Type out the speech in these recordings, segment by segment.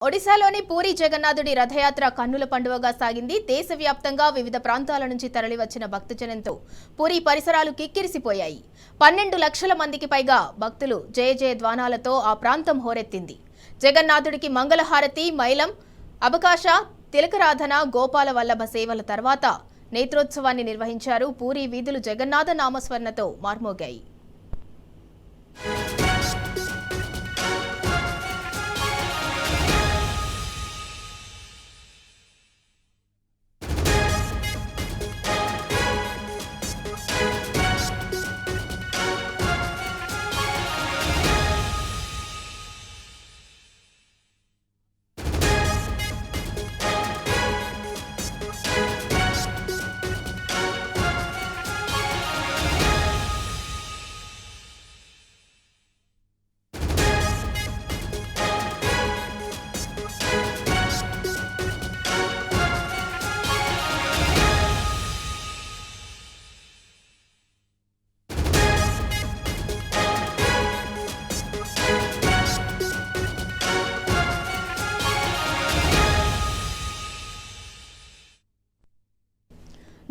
ఒడిశాలోని పూరి జగన్నాథుడి రథయాత్ర కన్నుల పండువగా సాగింది. దేశవ్యాప్తంగా వివిధ ప్రాంతాల నుంచి తరలివచ్చిన భక్తజనంతో పూరి పరిసరాలు కిక్కిరిసిపోయాయి. 12 లక్షల మందికి పైగా భక్తులు జయ జయ ధ్వానాలతో ఆ ప్రాంతం హోరెత్తింది. జగన్నాథుడికి మంగళహారతి, మైలం, అబకాశ, తిలకరాధన, గోపాల వల్లభ సేవల తర్వాత నేత్రోత్సవాన్ని నిర్వహించారు. పూరి వీధులు జగన్నాథ నామస్మరణతో మార్మోగాయి.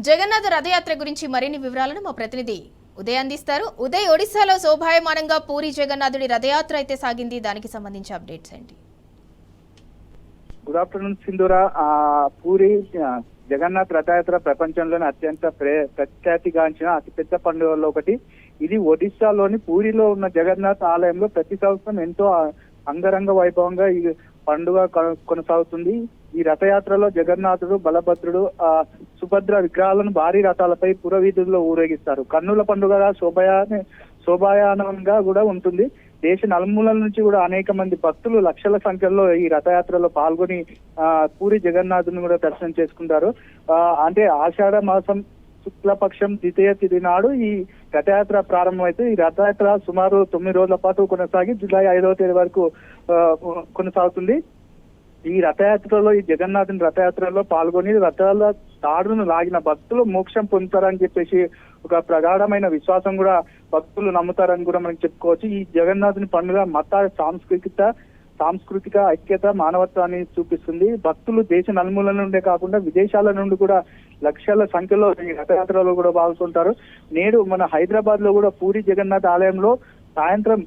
జగన్నాథ రథయాత్ర గురించి మరిన్ని వివరాలను మా ప్రతినిధి ఉదయ్ అందిస్తారు. ఉదయ్, ఒడిశాలో శోభాయమానంగా పూరి జగన్నాథుడి రథయాత్ర అయితే సాగింది. దానికి సంబంధించి అప్డేట్స్ ఏంటి? Good afternoon Sindhura. పూరి జగన్నాథ్ రథయాత్ర ప్రపంచంలోని అత్యంత ప్రఖ్యాతిగాంచిన అతిపెద్ద పండుగల్లో ఒకటి. ఇది ఒడిశాలోని పూరిలో ఉన్న జగన్నాథ్ ఆలయంలో ప్రతి సంవత్సరం ఎంతో అంగరంగ వైభవంగా ఈ పండుగ కొనసాగుతుంది. ఈ రథయాత్రలో జగన్నాథుడు, బలభద్రుడు, సుభద్ర విగ్రహాలను భారీ రథాలపై పురవీధుల్లో ఊరేగిస్తారు. కన్నుల పండుగగా శోభాయానంగా కూడా ఉంటుంది. దేశ నలుమూలల నుంచి కూడా అనేక మంది భక్తులు లక్షల సంఖ్యలో ఈ రథయాత్రలో పాల్గొని పూరి జగన్నాథుని కూడా దర్శనం చేసుకుంటారు. అంటే ఆషాఢ మాసం శుక్లపక్షం ద్వితీయ తిథి నాడు ఈ రథయాత్ర ప్రారంభమైతే ఈ రథయాత్ర సుమారు 9 రోజుల పాటు కొనసాగి జూలై 5వ తేదీ వరకు కొనసాగుతుంది. ఈ రథయాత్రలో, ఈ జగన్నాథుని రథయాత్రలో పాల్గొని రథాల తాడును లాగిన భక్తులు మోక్షం పొందుతారని చెప్పేసి ఒక ప్రగాఢమైన విశ్వాసం కూడా భక్తులు నమ్ముతారని కూడా మనం చెప్పుకోవచ్చు. ఈ జగన్నాథుని పండుగ మత సాంస్కృతిక ఐక్యత, మానవత్వాన్ని చూపిస్తుంది. భక్తులు దేశ నలుమూల నుండే కాకుండా విదేశాల నుండి కూడా లక్షల సంఖ్యలో ఈ రథయాత్రలో కూడా పాల్గొంటారు. నేడు మన హైదరాబాద్ లో కూడా పూరి జగన్నాథ్ ఆలయంలో సాయంత్రం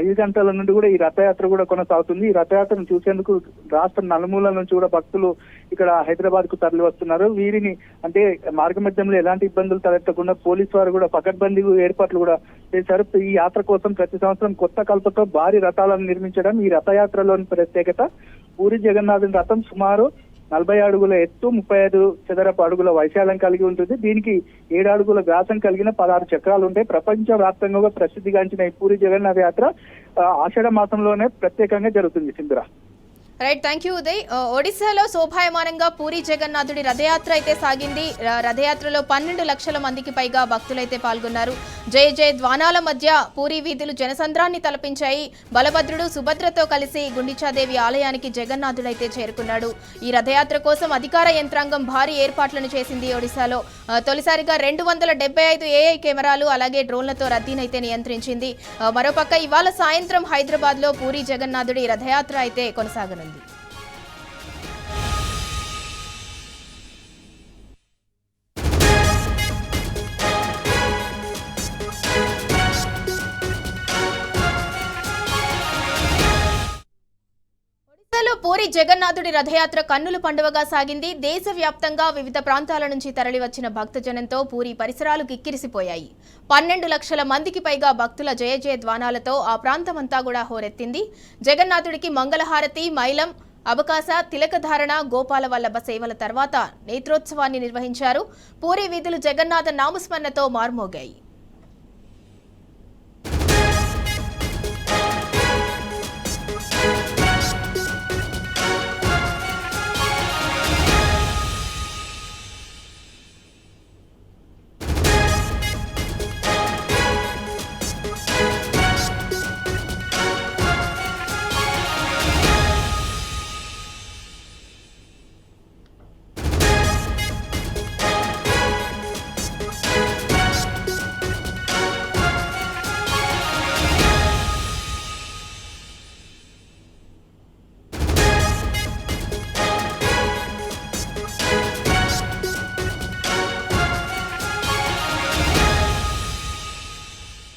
5 గంటల నుండి కూడా ఈ రథయాత్ర కూడా కొనసాగుతుంది. ఈ రథయాత్రను చూసేందుకు రాష్ట్ర నలుమూలల నుంచి కూడా భక్తులు ఇక్కడ హైదరాబాద్ కు తరలి వస్తున్నారు. వీరిని అంటే మార్గ మధ్యంలో ఎలాంటి ఇబ్బందులు తలెత్తకుండా పోలీసు వారు కూడా పకడ్బందీ ఏర్పాట్లు కూడా చేశారు. ఈ యాత్ర కోసం ప్రతి సంవత్సరం కొత్త కల్పతో భారీ రథాలను నిర్మించడం ఈ రథయాత్రలోని ప్రత్యేకత. పూరి జగన్నాథుని రథం సుమారు 40 అడుగుల ఎత్తు, 35 చదరపు అడుగుల వైశాల్యం కలిగి ఉంటుంది. దీనికి 7 అడుగుల వ్యాసం కలిగిన 16 చక్రాలు ఉంటాయి. ప్రపంచ వ్యాప్తంగా ప్రసిద్ధిగాంచిన ఈ పూరి జగన్నాథ యాత్ర ఆషాఢ మాసంలోనే ప్రత్యేకంగా జరుగుతుంది. Sindhura. Right, thank you Uday. ఒడిశాలో శోభాయమానంగా పూరి జగన్నాథుడి రథయాత్ర అయితే సాగింది. రథయాత్రలో 12 లక్షల మందికి పైగా భక్తులైతే పాల్గొన్నారు. జయ జయ ధ్వానాల మధ్య పూరి వీధులు జనసంద్రాన్ని తలపించాయి. బలభద్రుడు సుభద్రతో కలిసి గుండిచాదేవి ఆలయానికి జగన్నాథుడైతే చేరుకున్నాడు. ఈ రథయాత్ర కోసం అధికార యంత్రాంగం భారీ ఏర్పాట్లను చేసింది. ఒడిశాలో తొలిసారిగా 275 ఏఐ కెమెరాలు అలాగే డ్రోన్లతో రద్దీనైతే నియంత్రించింది. మరోపక్క ఇవాళ సాయంత్రం హైదరాబాద్ లో పూరి జగన్నాథుడి రథయాత్ర అయితే కొనసాగనుంది. పూరి జగన్నాథుడి రథయాత్ర కన్నుల పండువగా సాగింది. దేశవ్యాప్తంగా వివిధ ప్రాంతాల నుంచి తరలివచ్చిన భక్తజనంతో పూరి పరిసరాలు కిక్కిరిసిపోయాయి. 12 లక్షల మందికి పైగా భక్తుల జయ జయ ధ్వానాలతో ఆ ప్రాంతమంతా కూడా హోరెత్తింది. జగన్నాథుడికి మంగళహారతి, మైలం, అబకాశ, తిలకధారణ, గోపాల వల్లభ సేవల తర్వాత నేత్రోత్సవాన్ని నిర్వహించారు. పూరి వీధులు జగన్నాథ నామస్మరణతో మార్మోగాయి.